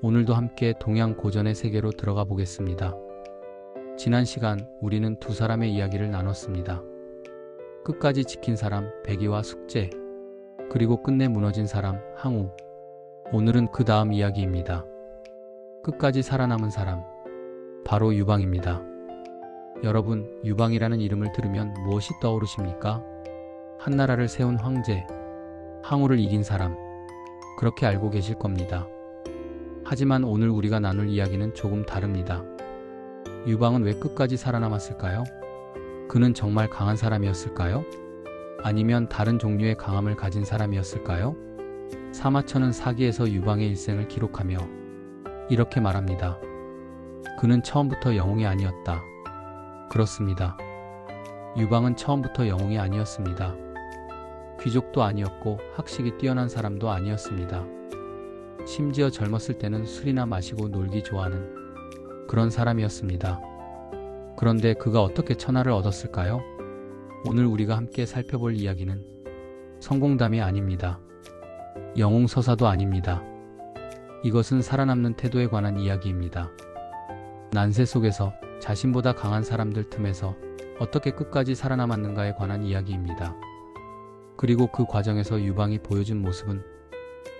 오늘도 함께 동양 고전의 세계로 들어가 보겠습니다. 지난 시간 우리는 두 사람의 이야기를 나눴습니다. 끝까지 지킨 사람 백이와 숙제, 그리고 끝내 무너진 사람 항우. 오늘은 그 다음 이야기입니다. 끝까지 살아남은 사람, 바로 유방입니다. 여러분, 유방이라는 이름을 들으면 무엇이 떠오르십니까? 한나라를 세운 황제, 항우를 이긴 사람, 그렇게 알고 계실 겁니다. 하지만 오늘 우리가 나눌 이야기는 조금 다릅니다. 유방은 왜 끝까지 살아남았을까요? 그는 정말 강한 사람이었을까요? 아니면 다른 종류의 강함을 가진 사람이었을까요? 사마천은 사기에서 유방의 일생을 기록하며 이렇게 말합니다. 그는 처음부터 영웅이 아니었다. 그렇습니다. 유방은 처음부터 영웅이 아니었습니다. 귀족도 아니었고 학식이 뛰어난 사람도 아니었습니다. 심지어 젊었을 때는 술이나 마시고 놀기 좋아하는 그런 사람이었습니다. 그런데 그가 어떻게 천하를 얻었을까요? 오늘 우리가 함께 살펴볼 이야기는 성공담이 아닙니다. 영웅서사도 아닙니다. 이것은 살아남는 태도에 관한 이야기입니다. 난세 속에서 자신보다 강한 사람들 틈에서 어떻게 끝까지 살아남았는가에 관한 이야기입니다. 그리고 그 과정에서 유방이 보여준 모습은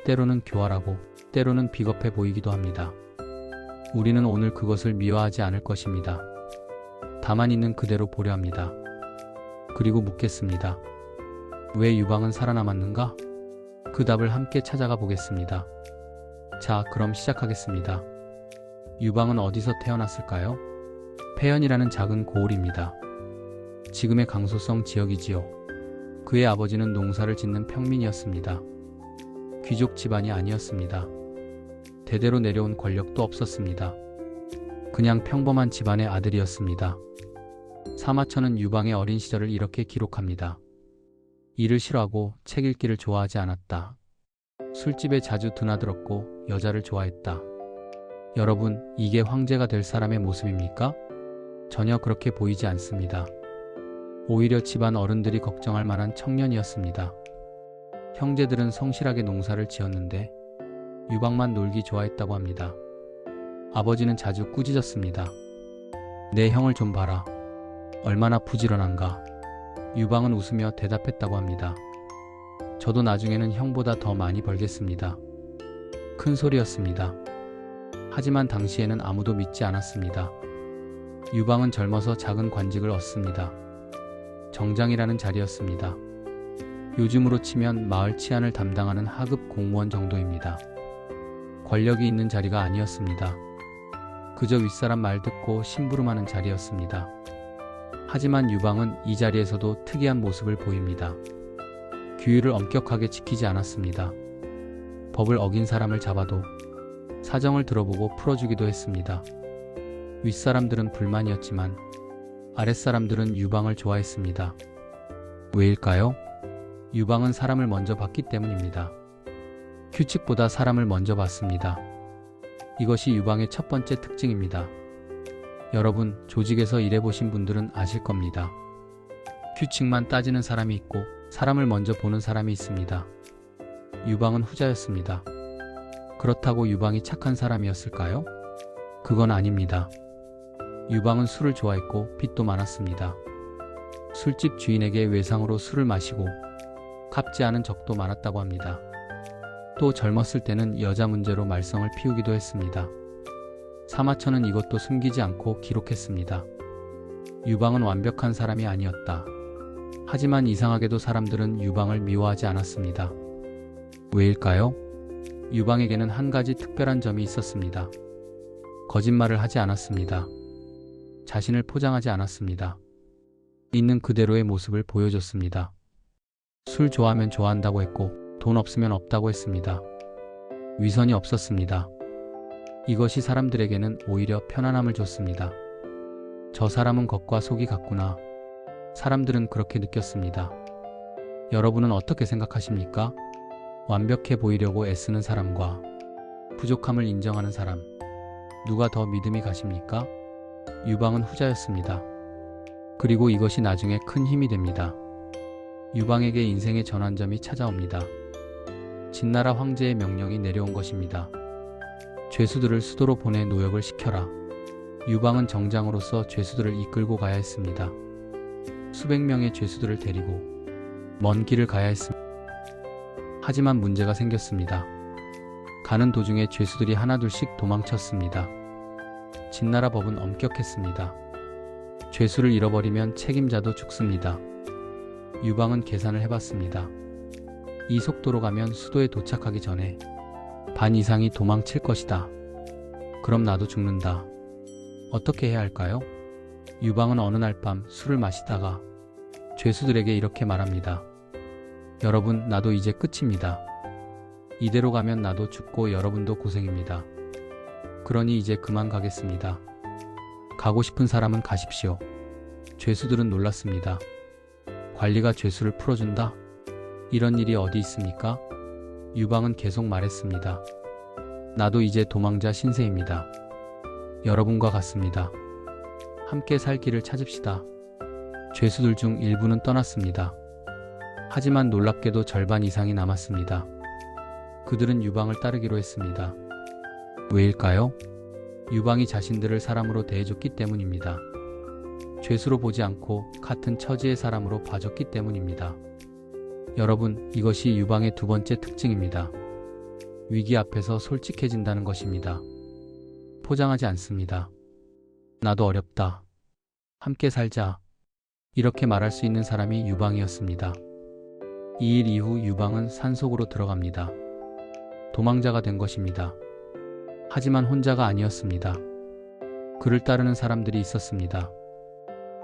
때로는 교활하고 때로는 비겁해 보이기도 합니다. 우리는 오늘 그것을 미화하지 않을 것입니다. 다만 있는 그대로 보려 합니다. 그리고 묻겠습니다. 왜 유방은 살아남았는가? 그 답을 함께 찾아가 보겠습니다. 자, 그럼 시작하겠습니다. 유방은 어디서 태어났을까요? 폐연이라는 작은 고을입니다. 지금의 강소성 지역이지요. 그의 아버지는 농사를 짓는 평민이었습니다. 귀족 집안이 아니었습니다. 대대로 내려온 권력도 없었습니다. 그냥 평범한 집안의 아들이었습니다. 사마천은 유방의 어린 시절을 이렇게 기록합니다. 일을 싫어하고 책 읽기를 좋아하지 않았다. 술집에 자주 드나들었고 여자를 좋아했다. 여러분, 이게 황제가 될 사람의 모습입니까? 전혀 그렇게 보이지 않습니다. 오히려 집안 어른들이 걱정할 만한 청년이었습니다. 형제들은 성실하게 농사를 지었는데 유방만 놀기 좋아했다고 합니다. 아버지는 자주 꾸짖었습니다. 내 형을 좀 봐라. 얼마나 부지런한가. 유방은 웃으며 대답했다고 합니다. 저도 나중에는 형보다 더 많이 벌겠습니다. 큰 소리였습니다. 하지만 당시에는 아무도 믿지 않았습니다. 유방은 젊어서 작은 관직을 얻습니다. 정장이라는 자리였습니다. 요즘으로 치면 마을 치안을 담당하는 하급 공무원 정도입니다. 권력이 있는 자리가 아니었습니다. 그저 윗사람 말 듣고 심부름하는 자리였습니다. 하지만 유방은 이 자리에서도 특이한 모습을 보입니다. 규율을 엄격하게 지키지 않았습니다. 법을 어긴 사람을 잡아도 사정을 들어보고 풀어주기도 했습니다. 윗사람들은 불만이었지만 아랫사람들은 유방을 좋아했습니다. 왜일까요? 유방은 사람을 먼저 봤기 때문입니다. 규칙보다 사람을 먼저 봤습니다. 이것이 유방의 첫 번째 특징입니다. 여러분, 조직에서 일해보신 분들은 아실 겁니다. 규칙만 따지는 사람이 있고 사람을 먼저 보는 사람이 있습니다. 유방은 후자였습니다. 그렇다고 유방이 착한 사람이었을까요? 그건 아닙니다. 유방은 술을 좋아했고 빚도 많았습니다. 술집 주인에게 외상으로 술을 마시고 갚지 않은 적도 많았다고 합니다. 또 젊었을 때는 여자 문제로 말썽을 피우기도 했습니다. 사마천은 이것도 숨기지 않고 기록했습니다. 유방은 완벽한 사람이 아니었다. 하지만 이상하게도 사람들은 유방을 미워하지 않았습니다. 왜일까요? 유방에게는 한 가지 특별한 점이 있었습니다. 거짓말을 하지 않았습니다. 자신을 포장하지 않았습니다. 있는 그대로의 모습을 보여줬습니다. 술 좋아하면 좋아한다고 했고 돈 없으면 없다고 했습니다. 위선이 없었습니다. 이것이 사람들에게는 오히려 편안함을 줬습니다. 저 사람은 겉과 속이 같구나. 사람들은 그렇게 느꼈습니다. 여러분은 어떻게 생각하십니까? 완벽해 보이려고 애쓰는 사람과 부족함을 인정하는 사람, 누가 더 믿음이 가십니까? 유방은 후자였습니다. 그리고 이것이 나중에 큰 힘이 됩니다. 유방에게 인생의 전환점이 찾아옵니다. 진나라 황제의 명령이 내려온 것입니다. 죄수들을 수도로 보내 노역을 시켜라. 유방은 정장으로서 죄수들을 이끌고 가야 했습니다. 수백 명의 죄수들을 데리고 먼 길을 가야 했습니다. 하지만 문제가 생겼습니다. 가는 도중에 죄수들이 하나둘씩 도망쳤습니다. 진나라 법은 엄격했습니다. 죄수를 잃어버리면 책임자도 죽습니다. 유방은 계산을 해봤습니다. 이 속도로 가면 수도에 도착하기 전에 반 이상이 도망칠 것이다. 그럼 나도 죽는다. 어떻게 해야 할까요? 유방은 어느 날 밤 술을 마시다가 죄수들에게 이렇게 말합니다. 여러분, 나도 이제 끝입니다. 이대로 가면 나도 죽고 여러분도 고생입니다. 그러니 이제 그만 가겠습니다. 가고 싶은 사람은 가십시오. 죄수들은 놀랐습니다. 관리가 죄수를 풀어준다? 이런 일이 어디 있습니까? 유방은 계속 말했습니다. 나도 이제 도망자 신세입니다. 여러분과 같습니다. 함께 살 길을 찾읍시다. 죄수들 중 일부는 떠났습니다. 하지만 놀랍게도 절반 이상이 남았습니다. 그들은 유방을 따르기로 했습니다. 왜일까요? 유방이 자신들을 사람으로 대해줬기 때문입니다. 죄수로 보지 않고 같은 처지의 사람으로 봐줬기 때문입니다. 여러분, 이것이 유방의 두 번째 특징입니다. 위기 앞에서 솔직해진다는 것입니다. 포장하지 않습니다. 나도 어렵다. 함께 살자. 이렇게 말할 수 있는 사람이 유방이었습니다. 이 일 이후 유방은 산속으로 들어갑니다. 도망자가 된 것입니다. 하지만 혼자가 아니었습니다. 그를 따르는 사람들이 있었습니다.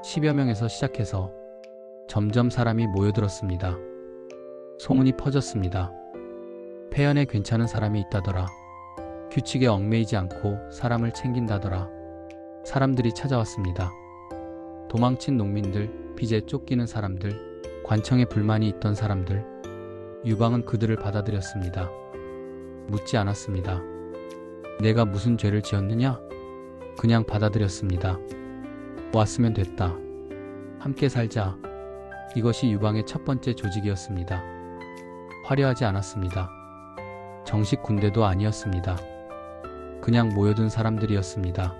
10여 명에서 시작해서 점점 사람이 모여들었습니다. 소문이 퍼졌습니다. 폐연에 괜찮은 사람이 있다더라. 규칙에 얽매이지 않고 사람을 챙긴다더라. 사람들이 찾아왔습니다. 도망친 농민들, 빚에 쫓기는 사람들, 관청에 불만이 있던 사람들. 유방은 그들을 받아들였습니다. 묻지 않았습니다. 내가 무슨 죄를 지었느냐? 그냥 받아들였습니다. 왔으면 됐다. 함께 살자. 이것이 유방의 첫 번째 조직이었습니다. 화려하지 않았습니다. 정식 군대도 아니었습니다. 그냥 모여든 사람들이었습니다.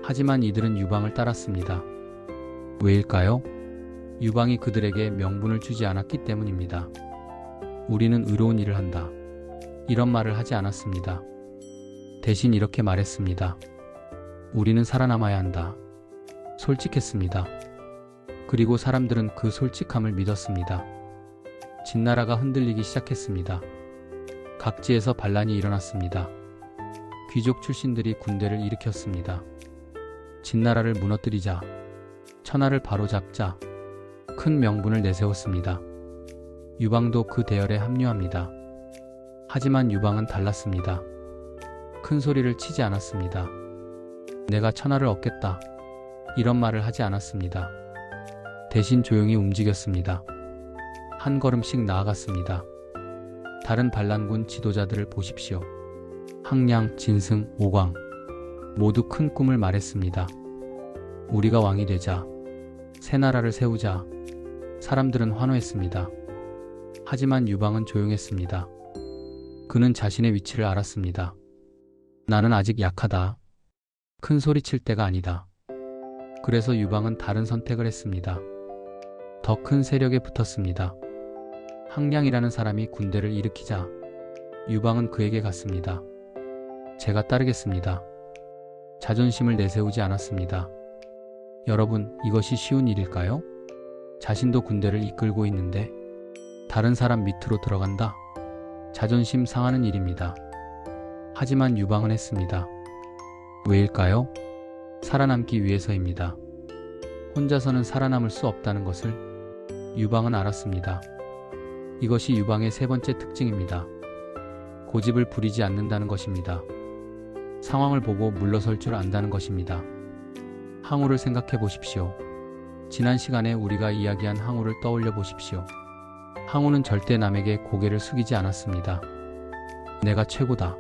하지만 이들은 유방을 따랐습니다. 왜일까요? 유방이 그들에게 명분을 주지 않았기 때문입니다. 우리는 의로운 일을 한다. 이런 말을 하지 않았습니다. 대신 이렇게 말했습니다. 우리는 살아남아야 한다. 솔직했습니다. 그리고 사람들은 그 솔직함을 믿었습니다. 진나라가 흔들리기 시작했습니다. 각지에서 반란이 일어났습니다. 귀족 출신들이 군대를 일으켰습니다. 진나라를 무너뜨리자, 천하를 바로잡자 큰 명분을 내세웠습니다. 유방도 그 대열에 합류합니다. 하지만 유방은 달랐습니다. 큰 소리를 치지 않았습니다. 내가 천하를 얻겠다. 이런 말을 하지 않았습니다. 대신 조용히 움직였습니다. 한 걸음씩 나아갔습니다. 다른 반란군 지도자들을 보십시오. 항량, 진승, 오광 모두 큰 꿈을 말했습니다. 우리가 왕이 되자, 새 나라를 세우자. 사람들은 환호했습니다. 하지만 유방은 조용했습니다. 그는 자신의 위치를 알았습니다. 나는 아직 약하다. 큰 소리 칠 때가 아니다. 그래서 유방은 다른 선택을 했습니다. 더 큰 세력에 붙었습니다. 항량이라는 사람이 군대를 일으키자 유방은 그에게 갔습니다. 제가 따르겠습니다. 자존심을 내세우지 않았습니다. 여러분, 이것이 쉬운 일일까요? 자신도 군대를 이끌고 있는데 다른 사람 밑으로 들어간다? 자존심 상하는 일입니다. 하지만 유방은 했습니다. 왜일까요? 살아남기 위해서입니다. 혼자서는 살아남을 수 없다는 것을 유방은 알았습니다. 이것이 유방의 세 번째 특징입니다. 고집을 부리지 않는다는 것입니다. 상황을 보고 물러설 줄 안다는 것입니다. 항우를 생각해 보십시오. 지난 시간에 우리가 이야기한 항우를 떠올려 보십시오. 항우는 절대 남에게 고개를 숙이지 않았습니다. 내가 최고다.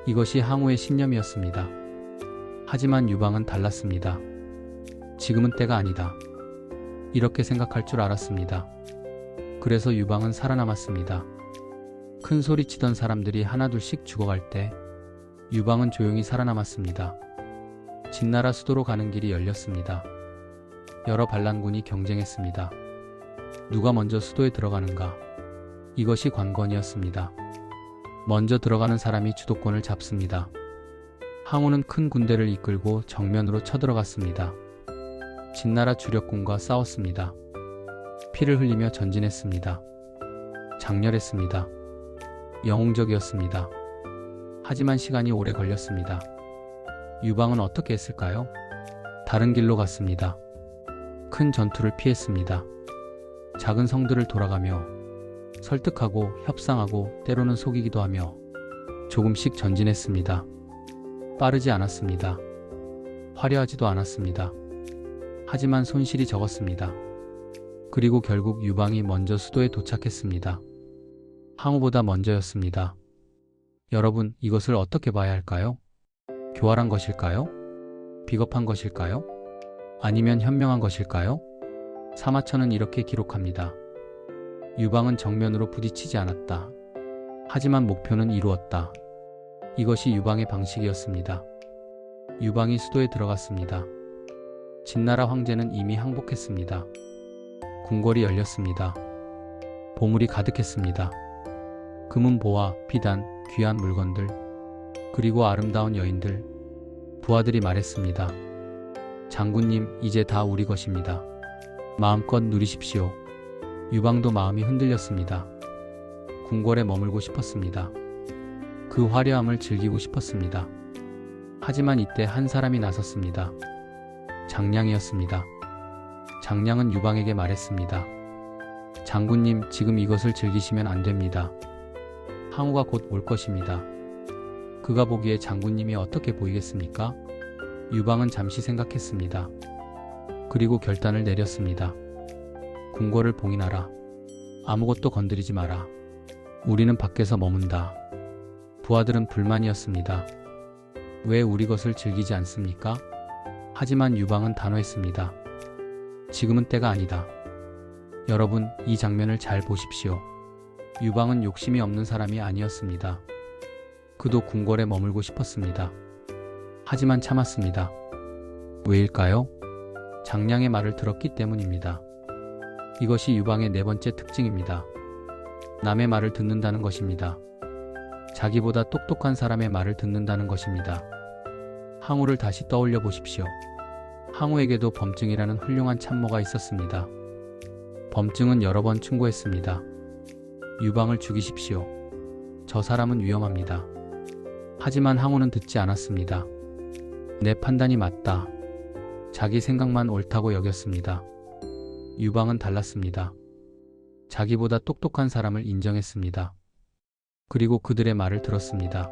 이것이 항우의 신념이었습니다. 하지만 유방은 달랐습니다. 지금은 때가 아니다. 이렇게 생각할 줄 알았습니다. 그래서 유방은 살아남았습니다. 큰 소리 치던 사람들이 하나둘씩 죽어갈 때 유방은 조용히 살아남았습니다. 진나라 수도로 가는 길이 열렸습니다. 여러 반란군이 경쟁했습니다. 누가 먼저 수도에 들어가는가? 이것이 관건이었습니다. 먼저 들어가는 사람이 주도권을 잡습니다. 항우는 큰 군대를 이끌고 정면으로 쳐들어갔습니다. 진나라 주력군과 싸웠습니다. 피를 흘리며 전진했습니다. 장렬했습니다. 영웅적이었습니다. 하지만 시간이 오래 걸렸습니다. 유방은 어떻게 했을까요? 다른 길로 갔습니다. 큰 전투를 피했습니다. 작은 성들을 돌아가며 설득하고 협상하고 때로는 속이기도 하며 조금씩 전진했습니다. 빠르지 않았습니다. 화려하지도 않았습니다. 하지만 손실이 적었습니다. 그리고 결국 유방이 먼저 수도에 도착했습니다. 항우보다 먼저였습니다. 여러분, 이것을 어떻게 봐야 할까요? 교활한 것일까요? 비겁한 것일까요? 아니면 현명한 것일까요? 사마천은 이렇게 기록합니다. 유방은 정면으로 부딪히지 않았다. 하지만 목표는 이루었다. 이것이 유방의 방식이었습니다. 유방이 수도에 들어갔습니다. 진나라 황제는 이미 항복했습니다. 궁궐이 열렸습니다. 보물이 가득했습니다. 금은보화, 비단, 귀한 물건들, 그리고 아름다운 여인들. 부하들이 말했습니다. 장군님, 이제 다 우리 것입니다. 마음껏 누리십시오. 유방도 마음이 흔들렸습니다. 궁궐에 머물고 싶었습니다. 그 화려함을 즐기고 싶었습니다. 하지만 이때 한 사람이 나섰습니다. 장량이었습니다. 장량은 유방에게 말했습니다. 장군님, 지금 이것을 즐기시면 안 됩니다. 항우가 곧 올 것입니다. 그가 보기에 장군님이 어떻게 보이겠습니까? 유방은 잠시 생각했습니다. 그리고 결단을 내렸습니다. 궁궐을 봉인하라. 아무것도 건드리지 마라. 우리는 밖에서 머문다. 부하들은 불만이었습니다. 왜 우리 것을 즐기지 않습니까? 하지만 유방은 단호했습니다. 지금은 때가 아니다. 여러분, 이 장면을 잘 보십시오. 유방은 욕심이 없는 사람이 아니었습니다. 그도 궁궐에 머물고 싶었습니다. 하지만 참았습니다. 왜일까요? 장량의 말을 들었기 때문입니다. 이것이 유방의 네 번째 특징입니다. 남의 말을 듣는다는 것입니다. 자기보다 똑똑한 사람의 말을 듣는다는 것입니다. 항우를 다시 떠올려 보십시오. 항우에게도 범증이라는 훌륭한 참모가 있었습니다. 범증은 여러 번 충고했습니다. 유방을 죽이십시오. 저 사람은 위험합니다. 하지만 항우는 듣지 않았습니다. 내 판단이 맞다. 자기 생각만 옳다고 여겼습니다. 유방은 달랐습니다. 자기보다 똑똑한 사람을 인정했습니다. 그리고 그들의 말을 들었습니다.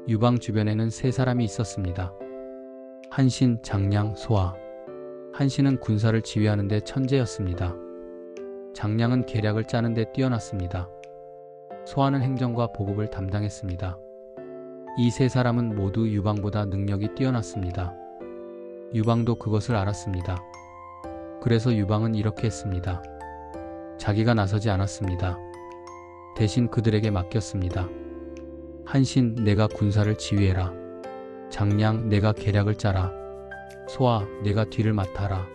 유방 주변에는 세 사람이 있었습니다. 한신, 장량, 소아. 한신은 군사를 지휘하는 데 천재였습니다. 장량은 계략을 짜는 데 뛰어났습니다. 소아는 행정과 보급을 담당했습니다. 이 세 사람은 모두 유방보다 능력이 뛰어났습니다. 유방도 그것을 알았습니다. 그래서 유방은 이렇게 했습니다. 자기가 나서지 않았습니다. 대신 그들에게 맡겼습니다. 한신, 내가 군사를 지휘해라. 장량, 내가 계략을 짜라. 소아, 내가 뒤를 맡아라.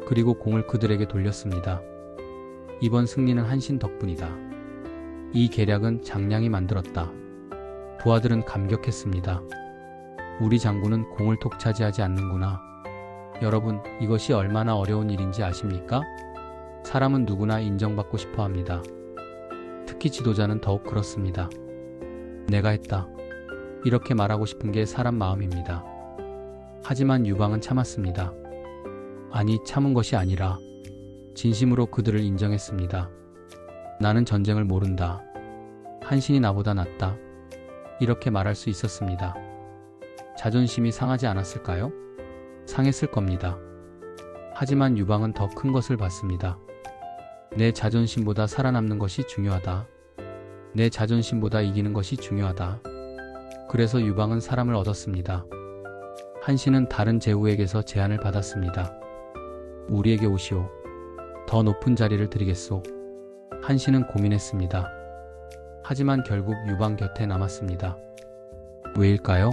그리고 공을 그들에게 돌렸습니다. 이번 승리는 한신 덕분이다. 이 계략은 장량이 만들었다. 부하들은 감격했습니다. 우리 장군은 공을 독차지하지 않는구나. 여러분, 이것이 얼마나 어려운 일인지 아십니까? 사람은 누구나 인정받고 싶어 합니다. 특히 지도자는 더욱 그렇습니다. 내가 했다. 이렇게 말하고 싶은 게 사람 마음입니다. 하지만 유방은 참았습니다. 아니, 참은 것이 아니라 진심으로 그들을 인정했습니다. 나는 전쟁을 모른다. 한신이 나보다 낫다. 이렇게 말할 수 있었습니다. 자존심이 상하지 않았을까요? 상했을 겁니다. 하지만 유방은 더 큰 것을 봤습니다. 내 자존심보다 살아남는 것이 중요하다. 내 자존심보다 이기는 것이 중요하다. 그래서 유방은 사람을 얻었습니다. 한신은 다른 제후에게서 제안을 받았습니다. 우리에게 오시오. 더 높은 자리를 드리겠소. 한신은 고민했습니다. 하지만 결국 유방 곁에 남았습니다. 왜일까요?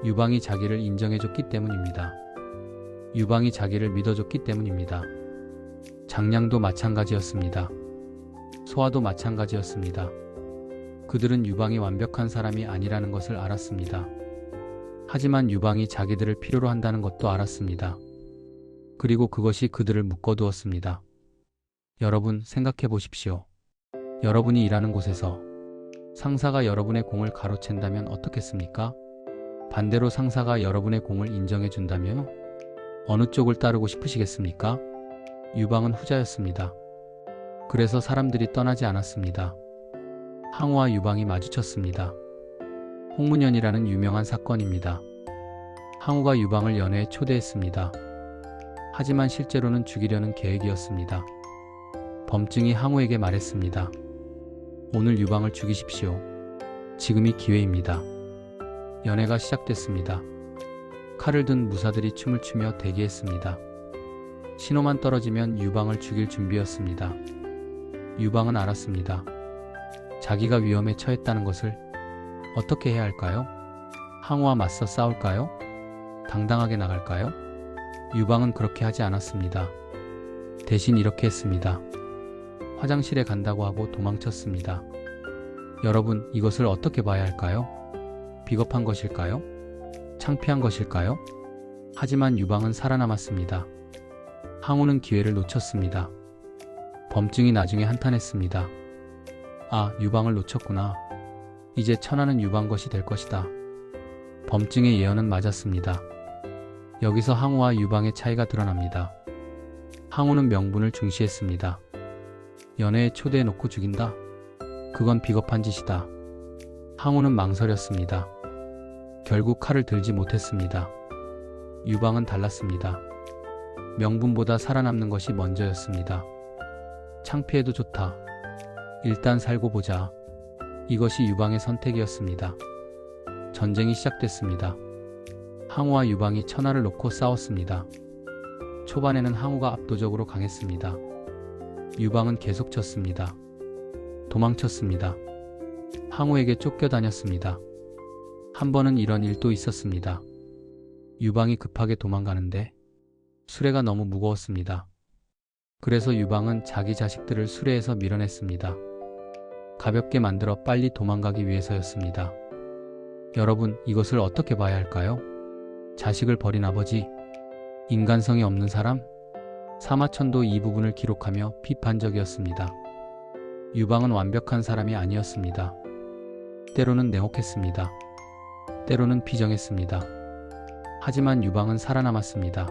유방이 자기를 인정해줬기 때문입니다. 유방이 자기를 믿어줬기 때문입니다. 장량도 마찬가지였습니다. 소아도 마찬가지였습니다. 그들은 유방이 완벽한 사람이 아니라는 것을 알았습니다. 하지만 유방이 자기들을 필요로 한다는 것도 알았습니다. 그리고 그것이 그들을 묶어두었습니다. 여러분, 생각해 보십시오. 여러분이 일하는 곳에서 상사가 여러분의 공을 가로챈다면 어떻겠습니까? 반대로 상사가 여러분의 공을 인정해 준다면 어느 쪽을 따르고 싶으시겠습니까? 유방은 후자였습니다. 그래서 사람들이 떠나지 않았습니다. 항우와 유방이 마주쳤습니다. 홍문연이라는 유명한 사건입니다. 항우가 유방을 연회에 초대했습니다. 하지만 실제로는 죽이려는 계획이었습니다. 범증이 항우에게 말했습니다. 오늘 유방을 죽이십시오. 지금이 기회입니다. 연회가 시작됐습니다. 칼을 든 무사들이 춤을 추며 대기했습니다. 신호만 떨어지면 유방을 죽일 준비였습니다. 유방은 알았습니다. 자기가 위험에 처했다는 것을. 어떻게 해야 할까요? 항우와 맞서 싸울까요? 당당하게 나갈까요? 유방은 그렇게 하지 않았습니다. 대신 이렇게 했습니다. 화장실에 간다고 하고 도망쳤습니다. 여러분, 이것을 어떻게 봐야 할까요? 비겁한 것일까요? 창피한 것일까요? 하지만 유방은 살아남았습니다. 항우는 기회를 놓쳤습니다. 범증이 나중에 한탄했습니다. 아, 유방을 놓쳤구나. 이제 천하는 유방 것이 될 것이다. 범증의 예언은 맞았습니다. 여기서 항우와 유방의 차이가 드러납니다. 항우는 명분을 중시했습니다. 연회에 초대해 놓고 죽인다? 그건 비겁한 짓이다. 항우는 망설였습니다. 결국 칼을 들지 못했습니다. 유방은 달랐습니다. 명분보다 살아남는 것이 먼저였습니다. 창피해도 좋다. 일단 살고 보자. 이것이 유방의 선택이었습니다. 전쟁이 시작됐습니다. 항우와 유방이 천하를 놓고 싸웠습니다. 초반에는 항우가 압도적으로 강했습니다. 유방은 계속 졌습니다. 도망쳤습니다. 항우에게 쫓겨다녔습니다. 한 번은 이런 일도 있었습니다. 유방이 급하게 도망가는데 수레가 너무 무거웠습니다. 그래서 유방은 자기 자식들을 수레에서 밀어냈습니다. 가볍게 만들어 빨리 도망가기 위해서였습니다. 여러분, 이것을 어떻게 봐야 할까요? 자식을 버린 아버지, 인간성이 없는 사람? 사마천도 이 부분을 기록하며 비판적이었습니다. 유방은 완벽한 사람이 아니었습니다. 때로는 냉혹했습니다. 때로는 비정했습니다. 하지만 유방은 살아남았습니다.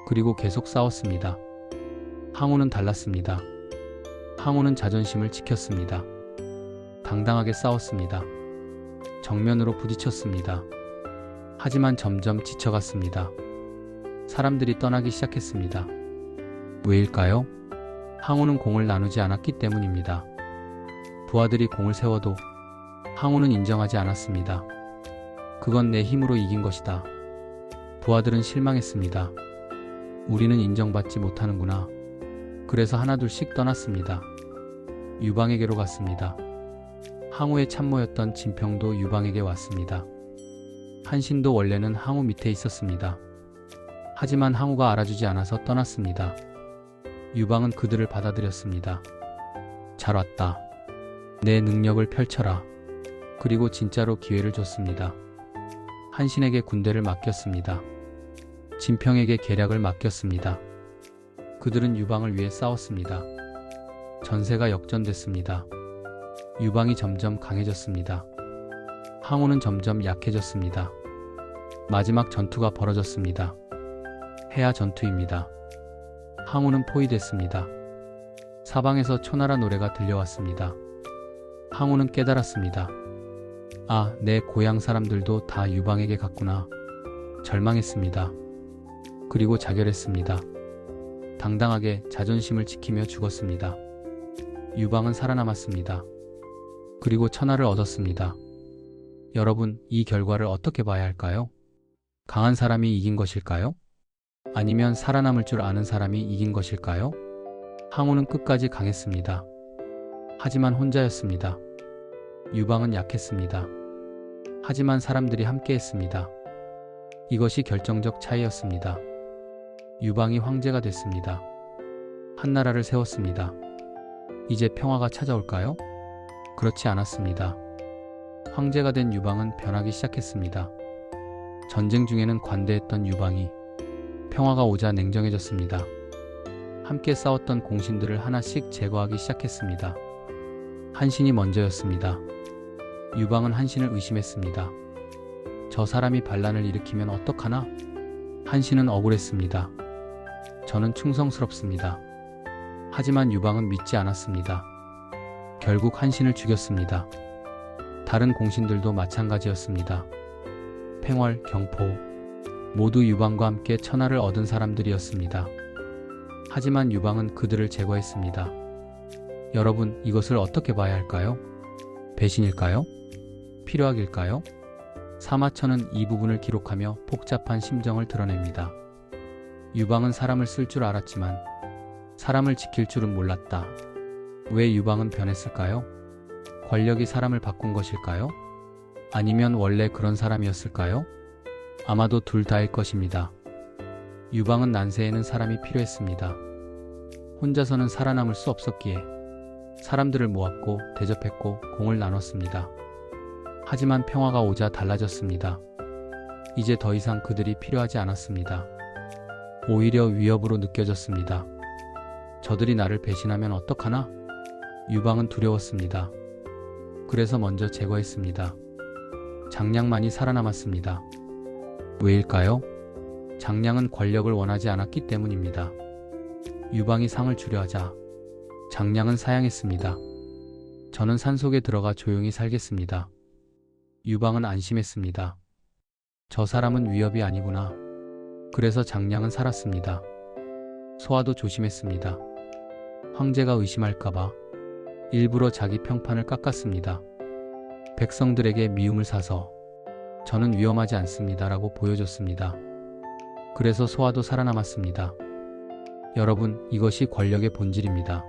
그리고 계속 싸웠습니다. 항우는 달랐습니다. 항우는 자존심을 지켰습니다. 당당하게 싸웠습니다. 정면으로 부딪혔습니다. 하지만 점점 지쳐갔습니다. 사람들이 떠나기 시작했습니다. 왜일까요? 항우는 공을 나누지 않았기 때문입니다. 부하들이 공을 세워도 항우는 인정하지 않았습니다. 그건 내 힘으로 이긴 것이다. 부하들은 실망했습니다. 우리는 인정받지 못하는구나. 그래서 하나둘씩 떠났습니다. 유방에게로 갔습니다. 항우의 참모였던 진평도 유방에게 왔습니다. 한신도 원래는 항우 밑에 있었습니다. 하지만 항우가 알아주지 않아서 떠났습니다. 유방은 그들을 받아들였습니다. 잘 왔다. 내 능력을 펼쳐라. 그리고 진짜로 기회를 줬습니다. 한신에게 군대를 맡겼습니다. 진평에게 계략을 맡겼습니다. 그들은 유방을 위해 싸웠습니다. 전세가 역전됐습니다. 유방이 점점 강해졌습니다. 항우는 점점 약해졌습니다. 마지막 전투가 벌어졌습니다. 해야 전투입니다. 항우는 포위됐습니다. 사방에서 초나라 노래가 들려왔습니다. 항우는 깨달았습니다. 아, 내 고향 사람들도 다 유방에게 갔구나. 절망했습니다. 그리고 자결했습니다. 당당하게 자존심을 지키며 죽었습니다. 유방은 살아남았습니다. 그리고 천하를 얻었습니다. 여러분, 이 결과를 어떻게 봐야 할까요? 강한 사람이 이긴 것일까요? 아니면 살아남을 줄 아는 사람이 이긴 것일까요? 항우는 끝까지 강했습니다. 하지만 혼자였습니다. 유방은 약했습니다. 하지만 사람들이 함께했습니다. 이것이 결정적 차이였습니다. 유방이 황제가 됐습니다. 한 나라를 세웠습니다. 이제 평화가 찾아올까요? 그렇지 않았습니다. 황제가 된 유방은 변하기 시작했습니다. 전쟁 중에는 관대했던 유방이 평화가 오자 냉정해졌습니다. 함께 싸웠던 공신들을 하나씩 제거하기 시작했습니다. 한신이 먼저였습니다. 유방은 한신을 의심했습니다. 저 사람이 반란을 일으키면 어떡하나? 한신은 억울했습니다. 저는 충성스럽습니다. 하지만 유방은 믿지 않았습니다. 결국 한신을 죽였습니다. 다른 공신들도 마찬가지였습니다. 팽월, 경포 모두 유방과 함께 천하를 얻은 사람들이었습니다. 하지만 유방은 그들을 제거했습니다. 여러분, 이것을 어떻게 봐야 할까요? 배신일까요? 필요악일까요? 사마천은 이 부분을 기록하며 복잡한 심정을 드러냅니다. 유방은 사람을 쓸 줄 알았지만 사람을 지킬 줄은 몰랐다. 왜 유방은 변했을까요? 권력이 사람을 바꾼 것일까요? 아니면 원래 그런 사람이었을까요? 아마도 둘 다일 것입니다. 유방은 난세에는 사람이 필요했습니다. 혼자서는 살아남을 수 없었기에 사람들을 모았고 대접했고 공을 나눴습니다. 하지만 평화가 오자 달라졌습니다. 이제 더 이상 그들이 필요하지 않았습니다. 오히려 위협으로 느껴졌습니다. 저들이 나를 배신하면 어떡하나? 유방은 두려웠습니다. 그래서 먼저 제거했습니다. 장량만이 살아남았습니다. 왜일까요? 장량은 권력을 원하지 않았기 때문입니다. 유방이 상을 주려 하자 장량은 사양했습니다. 저는 산속에 들어가 조용히 살겠습니다. 유방은 안심했습니다. 저 사람은 위협이 아니구나. 그래서 장량은 살았습니다. 소아도 조심했습니다. 황제가 의심할까봐 일부러 자기 평판을 깎았습니다. 백성들에게 미움을 사서 저는 위험하지 않습니다라고 보여줬습니다. 그래서 소아도 살아남았습니다. 여러분, 이것이 권력의 본질입니다.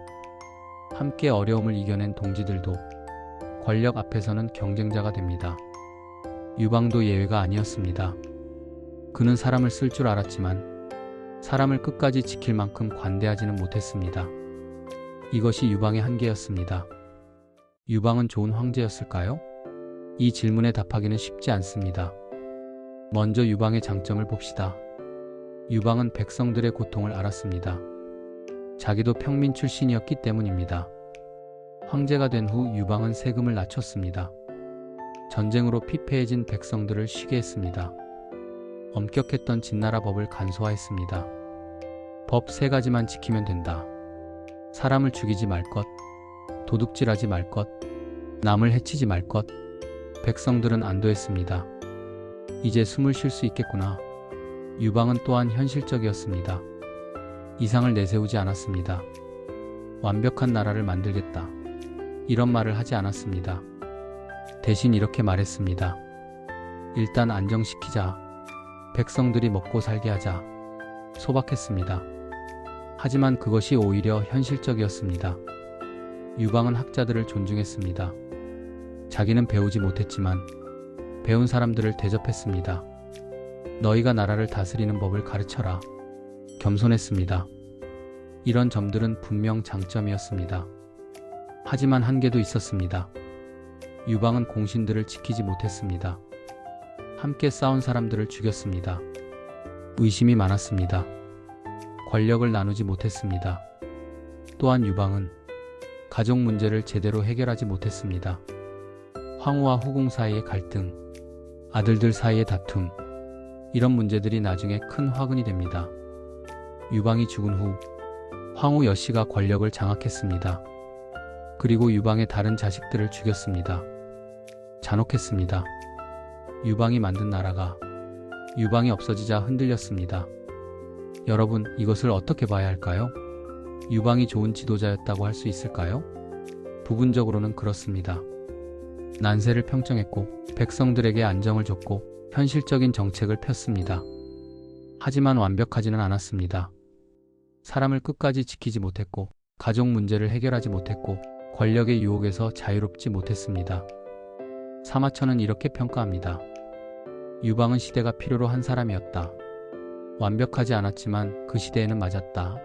함께 어려움을 이겨낸 동지들도 권력 앞에서는 경쟁자가 됩니다. 유방도 예외가 아니었습니다. 그는 사람을 쓸 줄 알았지만 사람을 끝까지 지킬 만큼 관대하지는 못했습니다. 이것이 유방의 한계였습니다. 유방은 좋은 황제였을까요? 이 질문에 답하기는 쉽지 않습니다. 먼저 유방의 장점을 봅시다. 유방은 백성들의 고통을 알았습니다. 자기도 평민 출신이었기 때문입니다. 황제가 된 후 유방은 세금을 낮췄습니다. 전쟁으로 피폐해진 백성들을 쉬게 했습니다. 엄격했던 진나라 법을 간소화했습니다. 법 3가지만 지키면 된다. 사람을 죽이지 말 것, 도둑질하지 말 것, 남을 해치지 말 것. 백성들은 안도했습니다. 이제 숨을 쉴 수 있겠구나. 유방은 또한 현실적이었습니다. 이상을 내세우지 않았습니다. 완벽한 나라를 만들겠다. 이런 말을 하지 않았습니다. 대신 이렇게 말했습니다. 일단 안정시키자. 백성들이 먹고 살게 하자. 소박했습니다. 하지만 그것이 오히려 현실적이었습니다. 유방은 학자들을 존중했습니다. 자기는 배우지 못했지만 배운 사람들을 대접했습니다. 너희가 나라를 다스리는 법을 가르쳐라. 겸손했습니다. 이런 점들은 분명 장점이었습니다. 하지만 한계도 있었습니다. 유방은 공신들을 지키지 못했습니다. 함께 싸운 사람들을 죽였습니다. 의심이 많았습니다. 권력을 나누지 못했습니다. 또한 유방은 가족 문제를 제대로 해결하지 못했습니다. 황후와 후궁 사이의 갈등, 아들들 사이의 다툼, 이런 문제들이 나중에 큰 화근이 됩니다. 유방이 죽은 후 황후 여씨가 권력을 장악했습니다. 그리고 유방의 다른 자식들을 죽였습니다. 잔혹했습니다. 유방이 만든 나라가 유방이 없어지자 흔들렸습니다. 여러분, 이것을 어떻게 봐야 할까요? 유방이 좋은 지도자였다고 할 수 있을까요? 부분적으로는 그렇습니다. 난세를 평정했고 백성들에게 안정을 줬고 현실적인 정책을 폈습니다. 하지만 완벽하지는 않았습니다. 사람을 끝까지 지키지 못했고 가족 문제를 해결하지 못했고 권력의 유혹에서 자유롭지 못했습니다. 사마천은 이렇게 평가합니다. 유방은 시대가 필요로 한 사람이었다. 완벽하지 않았지만 그 시대에는 맞았다.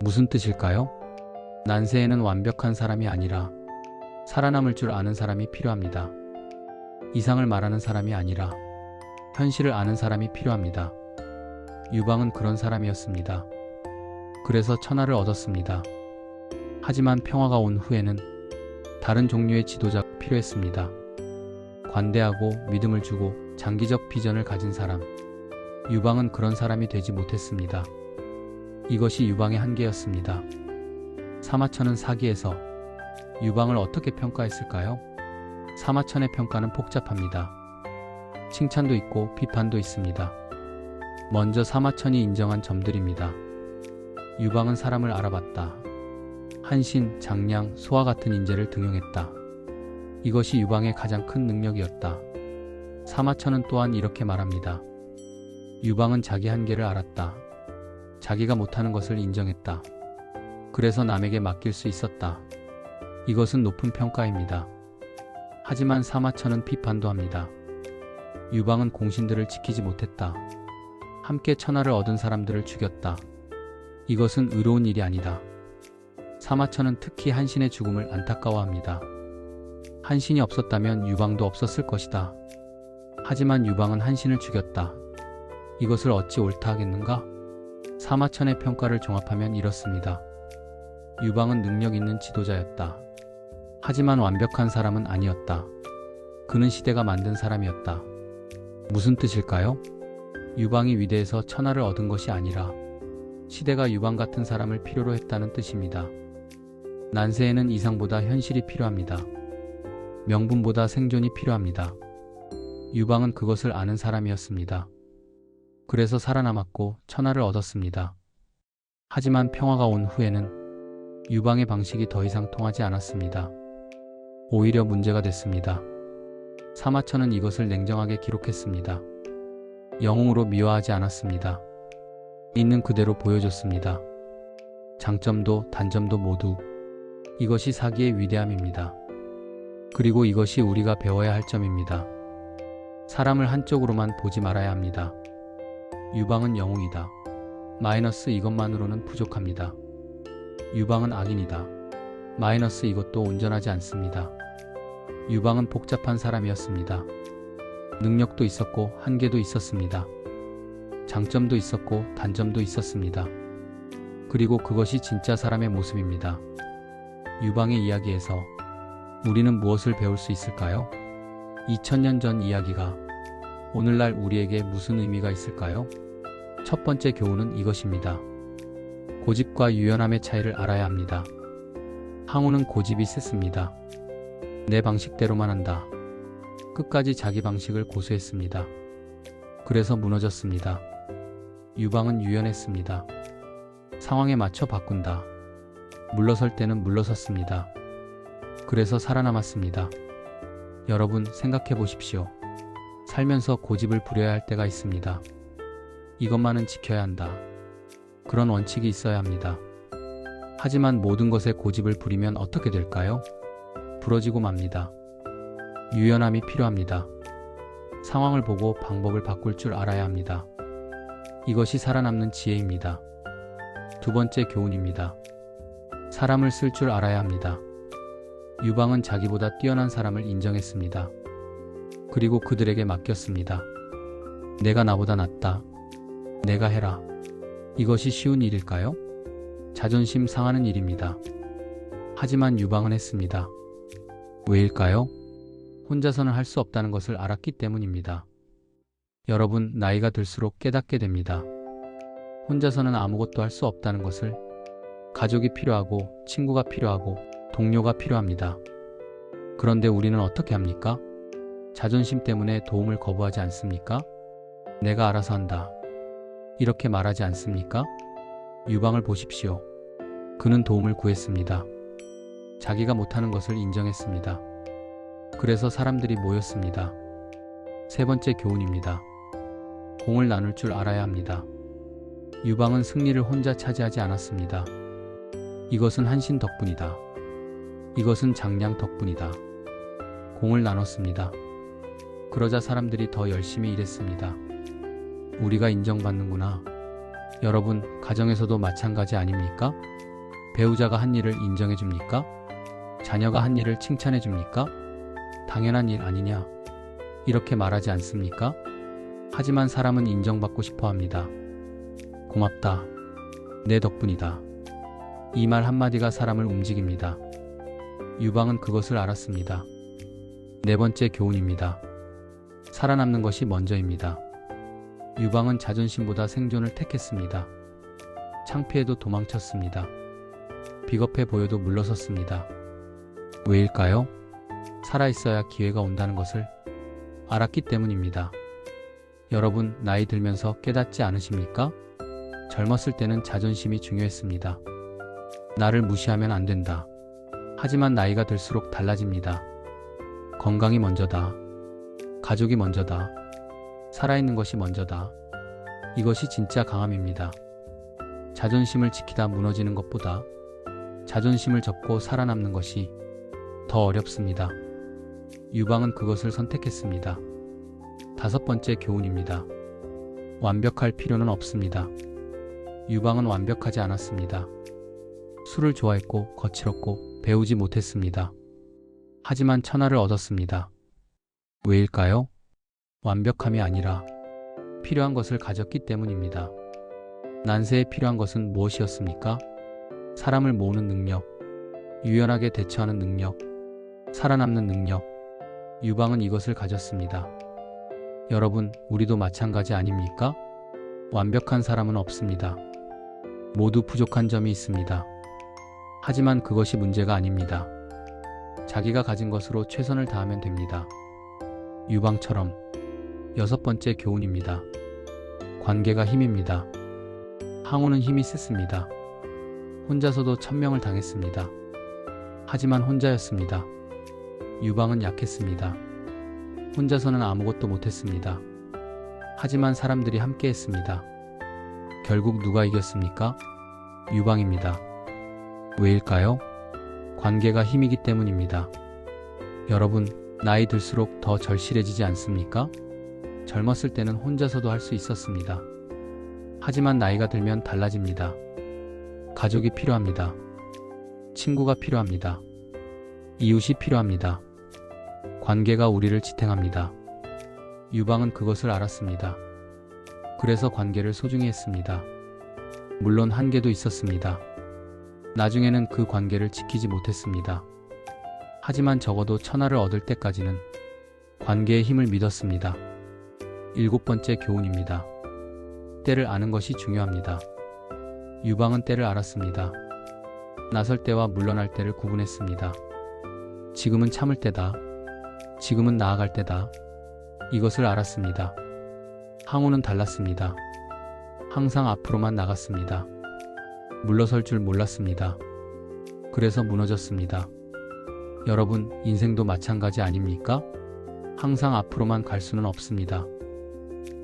무슨 뜻일까요? 난세에는 완벽한 사람이 아니라 살아남을 줄 아는 사람이 필요합니다. 이상을 말하는 사람이 아니라 현실을 아는 사람이 필요합니다. 유방은 그런 사람이었습니다. 그래서 천하를 얻었습니다. 하지만 평화가 온 후에는 다른 종류의 지도자가 필요했습니다. 관대하고 믿음을 주고 장기적 비전을 가진 사람. 유방은 그런 사람이 되지 못했습니다. 이것이 유방의 한계였습니다. 사마천은 사기에서 유방을 어떻게 평가했을까요? 사마천의 평가는 복잡합니다. 칭찬도 있고 비판도 있습니다. 먼저 사마천이 인정한 점들입니다. 유방은 사람을 알아봤다. 한신, 장량, 소와 같은 인재를 등용했다. 이것이 유방의 가장 큰 능력이었다. 사마천은 또한 이렇게 말합니다. 유방은 자기 한계를 알았다. 자기가 못하는 것을 인정했다. 그래서 남에게 맡길 수 있었다. 이것은 높은 평가입니다. 하지만 사마천은 비판도 합니다. 유방은 공신들을 지키지 못했다. 함께 천하를 얻은 사람들을 죽였다. 이것은 의로운 일이 아니다. 사마천은 특히 한신의 죽음을 안타까워합니다. 한신이 없었다면 유방도 없었을 것이다. 하지만 유방은 한신을 죽였다. 이것을 어찌 옳다 하겠는가? 사마천의 평가를 종합하면 이렇습니다. 유방은 능력 있는 지도자였다. 하지만 완벽한 사람은 아니었다. 그는 시대가 만든 사람이었다. 무슨 뜻일까요? 유방이 위대해서 천하를 얻은 것이 아니라 시대가 유방 같은 사람을 필요로 했다는 뜻입니다. 난세에는 이상보다 현실이 필요합니다. 명분보다 생존이 필요합니다. 유방은 그것을 아는 사람이었습니다. 그래서 살아남았고 천하를 얻었습니다. 하지만 평화가 온 후에는 유방의 방식이 더 이상 통하지 않았습니다. 오히려 문제가 됐습니다. 사마천은 이것을 냉정하게 기록했습니다. 영웅으로 미화하지 않았습니다. 있는 그대로 보여줬습니다. 장점도 단점도 모두. 이것이 사기의 위대함입니다. 그리고 이것이 우리가 배워야 할 점입니다. 사람을 한쪽으로만 보지 말아야 합니다. 유방은 영웅이다. 마이너스 이것만으로는 부족합니다. 유방은 악인이다. 마이너스 이것도 온전하지 않습니다. 유방은 복잡한 사람이었습니다. 능력도 있었고 한계도 있었습니다. 장점도 있었고 단점도 있었습니다. 그리고 그것이 진짜 사람의 모습입니다. 유방의 이야기에서 우리는 무엇을 배울 수 있을까요? 2000년 전 이야기가 오늘날 우리에게 무슨 의미가 있을까요? 첫 번째 교훈은 이것입니다. 고집과 유연함의 차이를 알아야 합니다. 항우는 고집이 셌습니다. 내 방식대로만 한다. 끝까지 자기 방식을 고수했습니다. 그래서 무너졌습니다. 유방은 유연했습니다. 상황에 맞춰 바꾼다. 물러설 때는 물러섰습니다. 그래서 살아남았습니다. 여러분 생각해 보십시오. 살면서 고집을 부려야 할 때가 있습니다. 이것만은 지켜야 한다. 그런 원칙이 있어야 합니다. 하지만 모든 것에 고집을 부리면 어떻게 될까요? 부러지고 맙니다. 유연함이 필요합니다. 상황을 보고 방법을 바꿀 줄 알아야 합니다. 이것이 살아남는 지혜입니다. 두 번째 교훈입니다. 사람을 쓸 줄 알아야 합니다. 유방은 자기보다 뛰어난 사람을 인정했습니다. 그리고 그들에게 맡겼습니다. 내가 나보다 낫다. 내가 해라. 이것이 쉬운 일일까요? 자존심 상하는 일입니다. 하지만 유방은 했습니다. 왜일까요? 혼자서는 할 수 없다는 것을 알았기 때문입니다. 여러분, 나이가 들수록 깨닫게 됩니다. 혼자서는 아무것도 할 수 없다는 것을. 가족이 필요하고 친구가 필요하고 동료가 필요합니다. 그런데 우리는 어떻게 합니까? 자존심 때문에 도움을 거부하지 않습니까? 내가 알아서 한다. 이렇게 말하지 않습니까? 유방을 보십시오. 그는 도움을 구했습니다. 자기가 못하는 것을 인정했습니다. 그래서 사람들이 모였습니다. 세 번째 교훈입니다. 공을 나눌 줄 알아야 합니다. 유방은 승리를 혼자 차지하지 않았습니다. 이것은 한신 덕분이다. 이것은 장량 덕분이다. 공을 나눴습니다. 그러자 사람들이 더 열심히 일했습니다. 우리가 인정받는구나. 여러분, 가정에서도 마찬가지 아닙니까? 배우자가 한 일을 인정해 줍니까? 자녀가 한 일을 칭찬해 줍니까? 당연한 일 아니냐? 이렇게 말하지 않습니까? 하지만 사람은 인정받고 싶어 합니다. 고맙다. 내 덕분이다. 이 말 한마디가 사람을 움직입니다. 유방은 그것을 알았습니다. 네 번째 교훈입니다. 살아남는 것이 먼저입니다. 유방은 자존심보다 생존을 택했습니다. 창피해도 도망쳤습니다. 비겁해 보여도 물러섰습니다. 왜일까요? 살아있어야 기회가 온다는 것을 알았기 때문입니다. 여러분, 나이 들면서 깨닫지 않으십니까? 젊었을 때는 자존심이 중요했습니다. 나를 무시하면 안 된다. 하지만 나이가 들수록 달라집니다. 건강이 먼저다. 가족이 먼저다. 살아있는 것이 먼저다. 이것이 진짜 강함입니다. 자존심을 지키다 무너지는 것보다 자존심을 접고 살아남는 것이 더 어렵습니다. 유방은 그것을 선택했습니다. 다섯 번째 교훈입니다. 완벽할 필요는 없습니다. 유방은 완벽하지 않았습니다. 술을 좋아했고 거칠었고 배우지 못했습니다. 하지만 천하를 얻었습니다. 왜일까요? 완벽함이 아니라 필요한 것을 가졌기 때문입니다. 난세에 필요한 것은 무엇이었습니까? 사람을 모으는 능력, 유연하게 대처하는 능력, 살아남는 능력. 유방은 이것을 가졌습니다. 여러분, 우리도 마찬가지 아닙니까? 완벽한 사람은 없습니다. 모두 부족한 점이 있습니다. 하지만 그것이 문제가 아닙니다. 자기가 가진 것으로 최선을 다하면 됩니다. 유방처럼. 여섯 번째 교훈입니다. 관계가 힘입니다. 항우는 힘이 셌습니다. 혼자서도 천명을 당했습니다. 하지만 혼자였습니다. 유방은 약했습니다. 혼자서는 아무것도 못했습니다. 하지만 사람들이 함께했습니다. 결국 누가 이겼습니까? 유방입니다. 왜일까요? 관계가 힘이기 때문입니다. 여러분, 나이 들수록 더 절실해지지 않습니까? 젊었을 때는 혼자서도 할 수 있었습니다. 하지만 나이가 들면 달라집니다. 가족이 필요합니다. 친구가 필요합니다. 이웃이 필요합니다. 관계가 우리를 지탱합니다. 유방은 그것을 알았습니다. 그래서 관계를 소중히 했습니다. 물론 한계도 있었습니다. 나중에는 그 관계를 지키지 못했습니다. 하지만 적어도 천하를 얻을 때까지는 관계의 힘을 믿었습니다. 일곱 번째 교훈입니다. 때를 아는 것이 중요합니다. 유방은 때를 알았습니다. 나설 때와 물러날 때를 구분했습니다. 지금은 참을 때다. 지금은 나아갈 때다. 이것을 알았습니다. 항우는 달랐습니다. 항상 앞으로만 나갔습니다. 물러설 줄 몰랐습니다. 그래서 무너졌습니다. 여러분, 인생도 마찬가지 아닙니까? 항상 앞으로만 갈 수는 없습니다.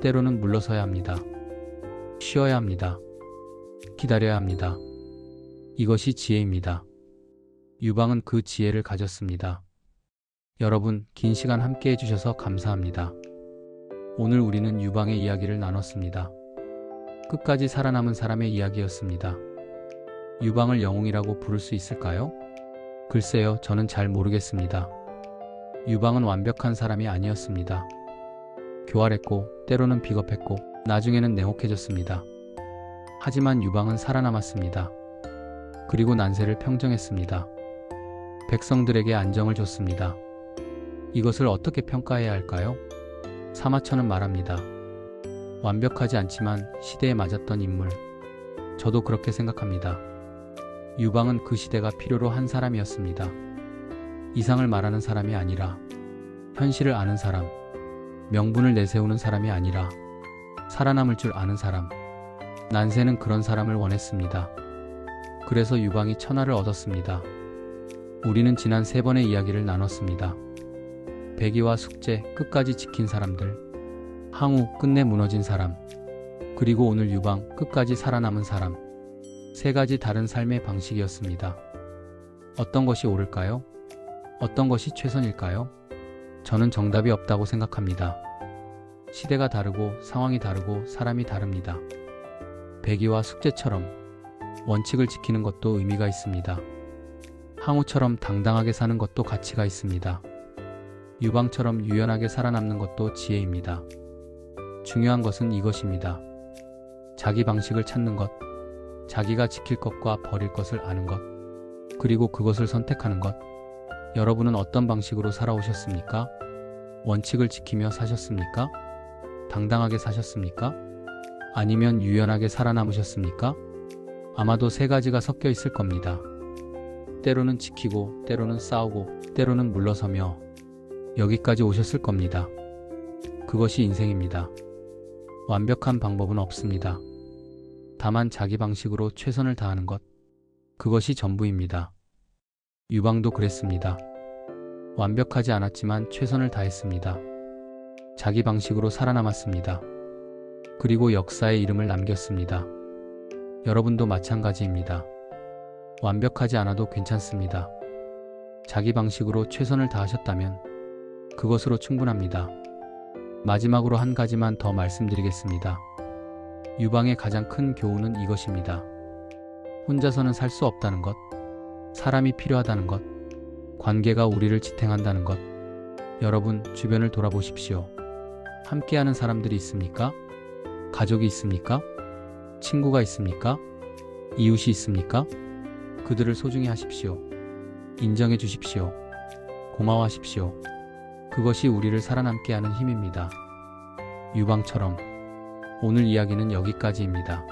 때로는 물러서야 합니다. 쉬어야 합니다. 기다려야 합니다. 이것이 지혜입니다. 유방은 그 지혜를 가졌습니다. 여러분, 긴 시간 함께 해주셔서 감사합니다. 오늘 우리는 유방의 이야기를 나눴습니다. 끝까지 살아남은 사람의 이야기였습니다. 유방을 영웅이라고 부를 수 있을까요? 글쎄요, 저는 잘 모르겠습니다. 유방은 완벽한 사람이 아니었습니다. 교활했고, 때로는 비겁했고, 나중에는 냉혹해졌습니다. 하지만 유방은 살아남았습니다. 그리고 난세를 평정했습니다. 백성들에게 안정을 줬습니다. 이것을 어떻게 평가해야 할까요? 사마천은 말합니다. 완벽하지 않지만 시대에 맞았던 인물. 저도 그렇게 생각합니다. 유방은 그 시대가 필요로 한 사람이었습니다. 이상을 말하는 사람이 아니라 현실을 아는 사람, 명분을 내세우는 사람이 아니라 살아남을 줄 아는 사람. 난세는 그런 사람을 원했습니다. 그래서 유방이 천하를 얻었습니다. 우리는 지난 3번의 이야기를 나눴습니다. 백의와 숙제, 끝까지 지킨 사람들, 항우, 끝내 무너진 사람, 그리고 오늘 유방, 끝까지 살아남은 사람. 3가지 다른 삶의 방식이었습니다. 어떤 것이 옳을까요? 어떤 것이 최선일까요? 저는 정답이 없다고 생각합니다. 시대가 다르고 상황이 다르고 사람이 다릅니다. 배기와 숙제처럼 원칙을 지키는 것도 의미가 있습니다. 항우처럼 당당하게 사는 것도 가치가 있습니다. 유방처럼 유연하게 살아남는 것도 지혜입니다. 중요한 것은 이것입니다. 자기 방식을 찾는 것, 자기가 지킬 것과 버릴 것을 아는 것, 그리고 그것을 선택하는 것. 여러분은 어떤 방식으로 살아오셨습니까? 원칙을 지키며 사셨습니까? 당당하게 사셨습니까? 아니면 유연하게 살아남으셨습니까? 아마도 세 가지가 섞여 있을 겁니다. 때로는 지키고, 때로는 싸우고, 때로는 물러서며 여기까지 오셨을 겁니다. 그것이 인생입니다. 완벽한 방법은 없습니다. 다만 자기 방식으로 최선을 다하는 것, 그것이 전부입니다. 유방도 그랬습니다. 완벽하지 않았지만 최선을 다했습니다. 자기 방식으로 살아남았습니다. 그리고 역사에 이름을 남겼습니다. 여러분도 마찬가지입니다. 완벽하지 않아도 괜찮습니다. 자기 방식으로 최선을 다하셨다면 그것으로 충분합니다. 마지막으로 한 가지만 더 말씀드리겠습니다. 유방의 가장 큰 교훈은 이것입니다. 혼자서는 살 수 없다는 것, 사람이 필요하다는 것, 관계가 우리를 지탱한다는 것. 여러분, 주변을 돌아보십시오. 함께하는 사람들이 있습니까? 가족이 있습니까? 친구가 있습니까? 이웃이 있습니까? 그들을 소중히 하십시오. 인정해 주십시오. 고마워하십시오. 그것이 우리를 살아남게 하는 힘입니다. 유방처럼. 오늘 이야기는 여기까지입니다.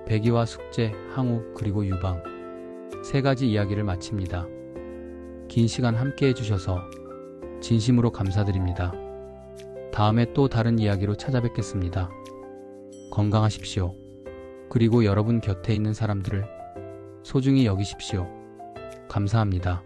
배기와 숙제, 항우, 그리고 유방. 세 가지 이야기를 마칩니다. 긴 시간 함께 해주셔서 진심으로 감사드립니다. 다음에 또 다른 이야기로 찾아뵙겠습니다. 건강하십시오. 그리고 여러분 곁에 있는 사람들을 소중히 여기십시오. 감사합니다.